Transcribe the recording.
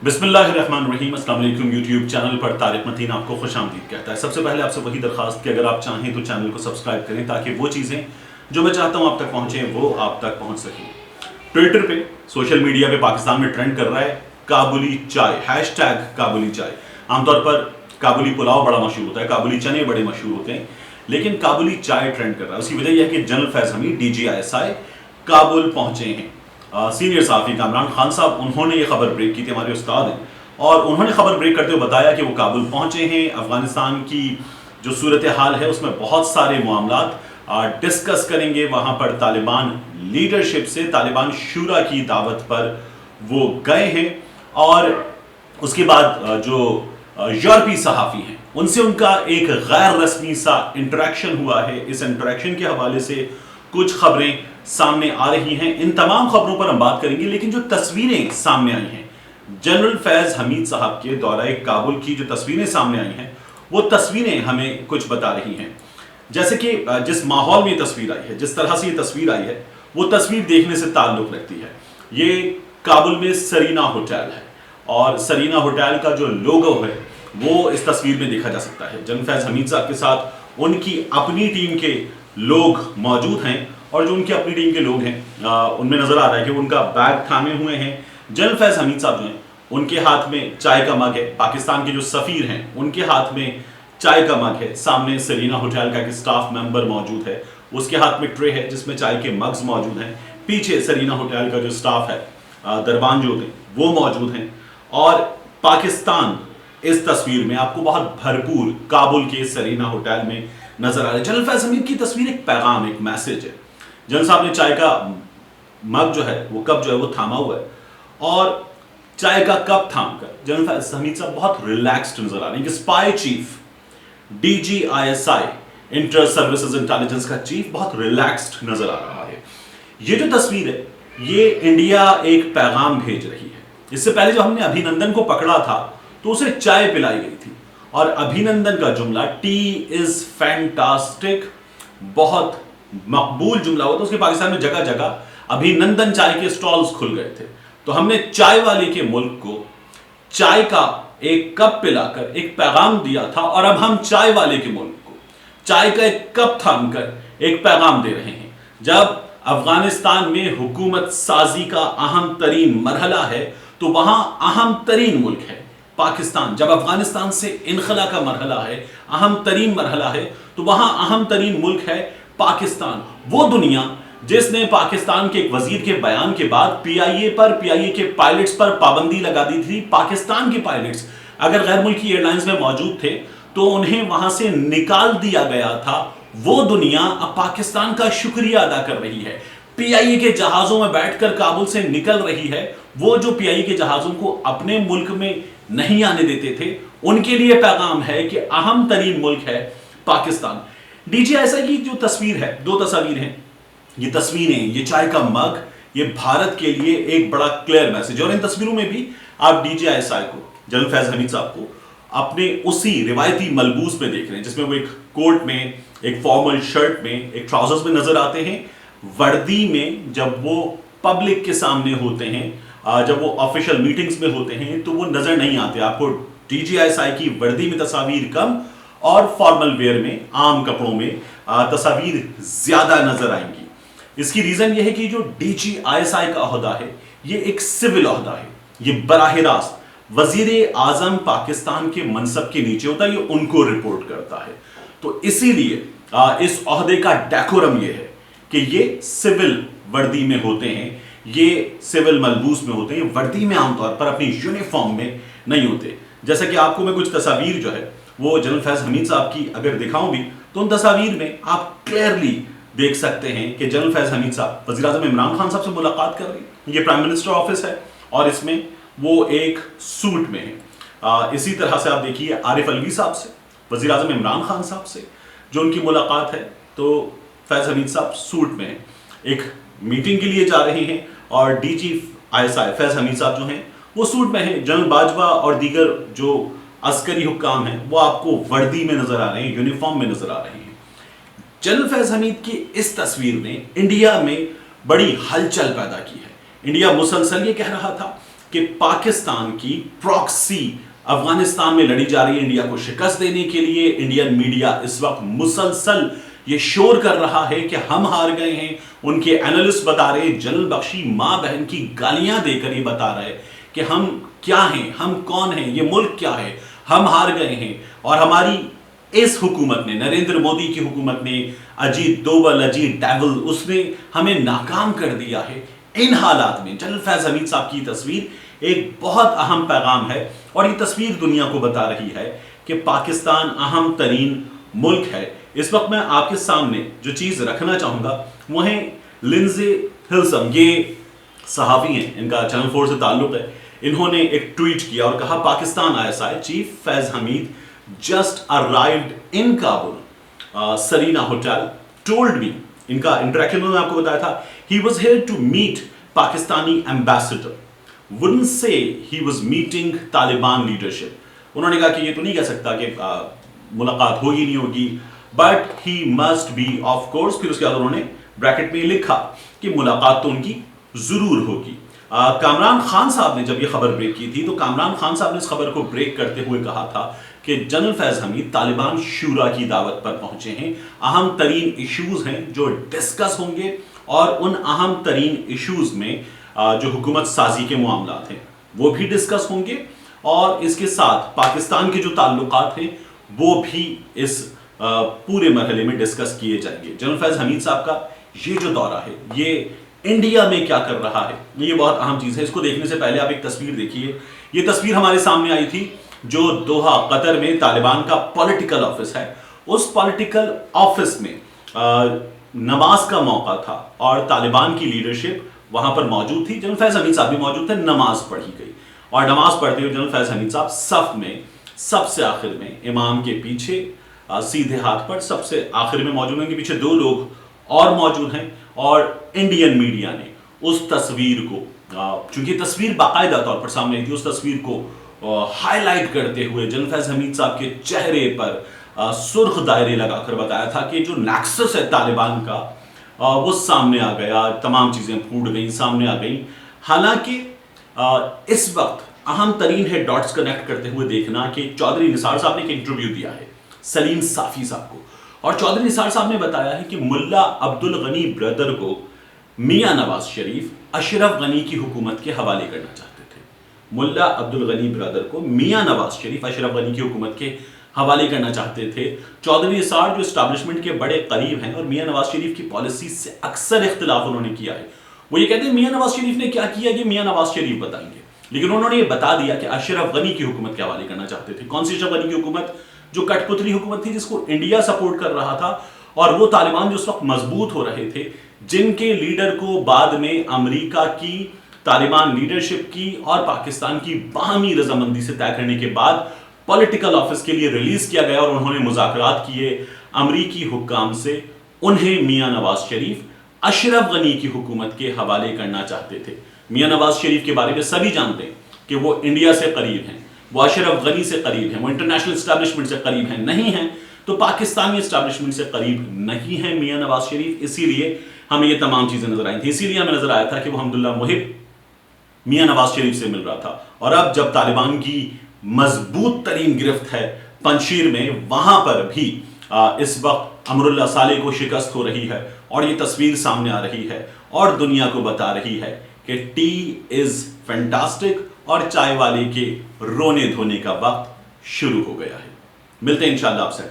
बिस्मिल्लाहिर्रहमानिर्रहीम। अस्सलाम वालेकुम। यूट्यूब चैनल पर तारिक मतीन आपको खुश आमदीद कहता है। सबसे पहले आपसे वही दरखास्त कि अगर आप चाहें तो चैनल को सब्सक्राइब करें ताकि वो चीज़ें जो मैं चाहता हूँ आप तक पहुँचें वो आप तक पहुँच सकें। ट्विटर पे, सोशल मीडिया पे पाकिस्तान में ट्रेंड कर रहा है काबुली चाय, हैशटैग काबुली चाय। आमतौर पर काबुली पुलाव बड़ा मशहूर होता है, काबुली चने बड़े मशहूर होते हैं, लेकिन काबुली चाय ट्रेंड कर रहा है। उसकी वजह यह है कि जनरल फैज़ हमीद DGISI काबुल पहुँचे हैं। सीनियर सहाफ़ी कामरान खान साहब, उन्होंने ये खबर ब्रेक की थी, हमारे उस्ताद हैं, और उन्होंने खबर ब्रेक करते हुए बताया कि वो काबुल पहुंचे हैं। अफगानिस्तान की जो सूरत हाल है उसमें बहुत सारे मामलात डिस्कस करेंगे। वहाँ पर तालिबान लीडरशिप से, तालिबान शूरा की दावत पर वो गए हैं, और उसके बाद जो यूरोपीय सहाफ़ी हैं उनसे उनका एक गैर रस्मी सा इंटरेक्शन हुआ है। इस इंटरेक्शन के हवाले से कुछ खबरें सामने आ रही हैं। इन तमाम खबरों पर हम बात करेंगे, लेकिन जो तस्वीरें सामने आई हैं जनरल फैज़ हमीद साहब के दौरे काबुल की, जो तस्वीरें सामने आई हैं वो तस्वीरें हमें कुछ बता रही हैं। जैसे कि जिस माहौल में ये तस्वीर आई है, जिस तरह से ये तस्वीर आई है, वो तस्वीर देखने से ताल्लुक़ रखती है। ये काबुल में सरीना होटल है, और सरीना होटल का जो लोगो है वो इस तस्वीर में देखा जा सकता है। जनरल फैज़ हमीद साहब के साथ उनकी अपनी टीम के लोग मौजूद हैं, और जो उनकी अपनी टीम के लोग हैं उनमें नज़र आ रहा है कि उनका बैग थामे हुए हैं। जनरल फैज़ हमीद साहब जो हैं उनके हाथ में चाय का मग है। पाकिस्तान के जो सफ़ीर हैं उनके हाथ में चाय का मग है। सामने सरीना होटल का एक स्टाफ मेंबर मौजूद है, उसके हाथ में ट्रे है जिसमें चाय के मग्स मौजूद हैं। पीछे सरीना होटल का जो स्टाफ है, दरबान जो होते हैं वो मौजूद हैं, और पाकिस्तान इस तस्वीर में आपको बहुत भरपूर काबुल के सरीना होटल में नजर आ रहा है। जनरल फैज़ हमीद की तस्वीर एक पैगाम, एक मैसेज है। जनरल साहब ने चाय का मग जो है, वो कप जो है वो थामा हुआ है, और चाय का कप थाम कर जनरल फैज़ हमीद साहब बहुत रिलैक्स्ड नजर आ रहे हैं। कि spy chief DGISI inter services intelligence का चीफ बहुत रिलैक्स्ड नजर आ रहा है। ये जो तस्वीर है ये इंडिया एक पैगाम भेज रही है। इससे पहले जब हमने अभिनंदन को पकड़ा था तो उसे चाय पिलाई गई थी, और अभिनंदन का जुमला टी इज फैंटास्टिक बहुत मकबूल जुमला हुआ था। उसके पाकिस्तान में जगह जगह अभिनंदन चाय के स्टॉल्स खुल गए थे। तो हमने चाय वाले के मुल्क को चाय का एक कप पिलाकर एक पैगाम दिया था, और अब हम चाय वाले के मुल्क को चाय का एक कप थाम कर एक पैगाम दे रहे हैं। जब अफगानिस्तान में हुकूमत साजी का अहम तरीन मरहला है तो वहां अहम तरीन मुल्क है पाकिस्तान। जब अफगानिस्तान से इनखला का मरहला है, अहम तरीन मरहला है, तो वहां अहम तरीन मुल्क है पाकिस्तान। वो दुनिया जिसने पाकिस्तान के एक वजीर के बयान के बाद PIA के पायलट्स पर पाबंदी लगा दी थी। पाकिस्तान के पायलट्स अगर गैर मुल्की एयरलाइंस में मौजूद थे तो उन्हें वहां से निकाल दिया गया था। वो दुनिया अब पाकिस्तान का शुक्रिया अदा कर रही है। PIA के जहाजों में बैठकर काबुल से निकल रही है। वो जो PIA के जहाजों को अपने मुल्क में नहीं आने देते थे, उनके लिए पैगाम है कि अहम तरीन मुल्क है पाकिस्तान। DGISI की जो तस्वीर है, दो तस्वीर हैं, ये तस्वीरें, ये चाय का मग, ये भारत के लिए एक बड़ा क्लियर मैसेज है। और इन तस्वीरों में भी आप DGISI को, जनरल फैज़ हमीद साहब को अपने उसी रिवायती मलबूस में देख रहे हैं, जिसमें वो एक कोट में, एक फॉर्मल शर्ट में, एक ट्राउजर्स में नजर आते हैं। वर्दी में जब वो पब्लिक के सामने होते हैं, जब वो ऑफिशियल मीटिंग्स में होते हैं, तो वो नजर नहीं आते। आपको DGISI की वर्दी में तस्वीर कम और फॉर्मल वेयर में, आम कपड़ों में तस्वीर ज्यादा नजर आएंगी। इसकी रीजन यह है कि जो DGISI का ओहदा है ये एक सिविल ओहदा है। ये बराह रास्त वजीर आजम पाकिस्तान के मनसब के नीचे होता है, ये उनको रिपोर्ट करता है। तो इसीलिए इस ओहदे का डेकोरम ये है कि ये सिविल वर्दी में होते हैं, ये सिविल मलबूस में होते हैं, वर्दी में आमतौर पर अपनी यूनिफॉर्म में नहीं होते। जैसा कि आपको मैं कुछ तस्वीर जो है वो जनरल फैज़ हमीद साहब की अगर दिखाऊं भी, तो उन तस्वीर में आप क्लियरली देख सकते हैं कि जनरल फैज़ हमीद साहब वज़ीर आज़म इमरान खान साहब से मुलाकात कर रही है। ये प्राइम मिनिस्टर ऑफिस है, और इसमें वो एक सूट में है। इसी तरह से आप देखिए आरिफ अलवी साहब से, वज़ीर आज़म इमरान खान साहब से जो उनकी मुलाकात है, तो फैज़ हमीद साहब सूट में हैं, एक मीटिंग के लिए जा रहे हैं, और DGISI फैज़ हमीद साहब जो हैं वो सूट में हैं। जनरल बाजवा और दीगर जो अस्करी हुक्काम हैं वो आपको वर्दी में नजर आ रहे हैं, यूनिफॉर्म में नजर आ रहे हैं। जनरल फैज़ हमीद की इस तस्वीर ने इंडिया में बड़ी हलचल पैदा की है। इंडिया मुसलसल ये कह रहा था کہ پاکستان کی پراکسی افغانستان میں لڑی جا رہی ہے انڈیا کو شکست دینے کے لیے. انڈین میڈیا اس وقت مسلسل یہ شور کر رہا ہے کہ ہم ہار گئے ہیں. ان کے اینالسٹ بتا رہے ہیں, جنرل بخشی ماں بہن کی گالیاں دے کر یہ بتا رہے کہ ہم کیا ہیں, ہم کون ہیں, یہ ملک کیا ہے, ہم ہار گئے ہیں. اور ہماری اس حکومت نے, نریندر مودی کی حکومت نے, اجیت دوول, اجیت ڈیول, اس نے ہمیں ناکام کر دیا ہے. ان حالات میں جنرل فیض حمید صاحب کی تصویر ایک بہت اہم پیغام ہے, اور یہ تصویر دنیا کو بتا رہی ہے کہ پاکستان اہم ترین ملک ہے. اس وقت میں آپ کے سامنے جو چیز رکھنا چاہوں گا وہ ہے لنزے ہلسم. یہ صحافی ہیں, ان کا چینل 4 سے تعلق ہے. انہوں نے ایک ٹویٹ کیا اور کہا, Pakistan ISI chief Faiz Hameed just arrived in Kabul, Serena Hotel, told me, ان کا انٹریکشن میں آپ کو بتایا تھا, he was here to meet Pakistani ambassador, wouldn't say he was meeting Taliban leadership. انہوں نے کہا کہ یہ تو نہیں کہہ سکتا کہ ملاقات ہوگی نہیں ہوگی, but he must be of course. پھر اس کے بعد انہوں نے بریکٹ میں لکھا کہ ملاقات تو ان کی ضرور ہوگی. کامران خان صاحب نے جب یہ خبر بریک کی تھی تو کامران خان صاحب نے اس خبر کو بریک کرتے ہوئے کہا تھا کہ جنرل فیض حمید طالبان شورا کی دعوت پر پہنچے ہیں. اہم ترین ایشوز ہیں جو ڈسکس ہوں گے, اور ان اہم ترین ایشوز میں جو حکومت سازی کے معاملات ہیں وہ بھی ڈسکس ہوں گے, اور اس کے ساتھ پاکستان کے جو تعلقات ہیں وہ بھی اس پورے مرحلے میں ڈسکس کیے جائیں گے. جنرل فیض حمید صاحب کا یہ جو دورہ ہے یہ انڈیا میں کیا کر رہا ہے, یہ بہت اہم چیز ہے. اس کو دیکھنے سے پہلے آپ ایک تصویر دیکھیے. یہ تصویر ہمارے سامنے آئی تھی جو دوحہ قطر میں طالبان کا پولیٹیکل آفس ہے. اس پولیٹیکل آفس میں نماز کا موقع تھا اور طالبان کی لیڈرشپ وہاں پر موجود تھی. جنرل فیض حمید صاحب بھی موجود تھے. نماز پڑھی گئی, اور نماز پڑھتے ہوئے جنرل فیض حمید صاحب صف میں سب سے آخر میں, امام کے پیچھے سیدھے ہاتھ پر سب سے آخر میں موجود ہیں. ان کے پیچھے 2 لوگ اور موجود ہیں. اور انڈین میڈیا نے اس تصویر کو, چونکہ تصویر باقاعدہ طور پر سامنے آئی تھی, اس تصویر کو ہائی لائٹ کرتے ہوئے جنرل فیض حمید صاحب کے چہرے پر سرخ دائرے لگا کر بتایا تھا کہ جو نیکسس ہے طالبان کا وہ سامنے آ گیا, تمام چیزیں پھوٹ گئیں, سامنے آ گئیں. حالانکہ اس وقت اہم ترین ہے ڈاٹس کنیکٹ کرتے ہوئے دیکھنا کہ چودھری نثار صاحب نے ایک انٹرویو دیا ہے سلیم صافی صاحب کو, اور چودھری نثار صاحب نے بتایا ہے کہ ملا عبد الغنی برادر کو میاں نواز شریف اشرف غنی کی حکومت کے حوالے کرنا چاہتے تھے. ملا عبد الغنی برادر کو میاں نواز شریف اشرف غنی کی حکومت کے حوالے کرنا چاہتے تھے. چودھری نثار جو اسٹیبلشمنٹ کے بڑے قریب ہیں اور میاں نواز شریف کی پالیسی سے اکثر اختلاف انہوں نے کیا ہے, وہ یہ کہتے ہیں میاں نواز شریف نے کیا کیا یہ میاں نواز شریف بتائیں گے, لیکن انہوں نے یہ بتا دیا کہ اشرف غنی کی حکومت کے حوالے کرنا چاہتے تھے. کون سی اشرف غنی کی حکومت؟ جو کٹ پتلی حکومت تھی جس کو انڈیا سپورٹ کر رہا تھا, اور وہ طالبان جو اس وقت مضبوط ہو رہے تھے, جن کے لیڈر کو بعد میں امریکہ کی, طالبان لیڈرشپ کی اور پاکستان کی باہمی رضامندی سے طے کرنے کے بعد پولیٹیکل آفس کے لیے ریلیز کیا گیا, اور انہوں نے مذاکرات کیے امریکی حکام سے. انہیں میاں نواز شریف اشرف غنی کی حکومت کے حوالے کرنا چاہتے تھے. میاں نواز شریف کے بارے میں سبھی جانتے ہیں کہ وہ انڈیا سے قریب ہیں, وہ اشرف غنی سے قریب ہیں, وہ انٹرنیشنل اسٹیبلشمنٹ سے قریب ہیں. نہیں ہیں تو پاکستانی اسٹیبلشمنٹ سے قریب نہیں ہیں میاں نواز شریف. اسی لیے ہمیں یہ تمام چیزیں نظر آئی تھیں. اسی لیے ہمیں نظر آیا تھا کہ وہ حمداللہ محب میاں نواز شریف سے مل رہا تھا. اور اب جب طالبان کی مضبوط ترین گرفت ہے پنشیر میں, وہاں پر بھی اس وقت امراللہ صالح کو شکست ہو رہی ہے, اور یہ تصویر سامنے آ رہی ہے اور دنیا کو بتا رہی ہے کہ ٹی از فینٹاسٹک, اور چائے والے کے رونے دھونے کا وقت شروع ہو گیا ہے. ملتے ہیں انشاءاللہ آپ سے.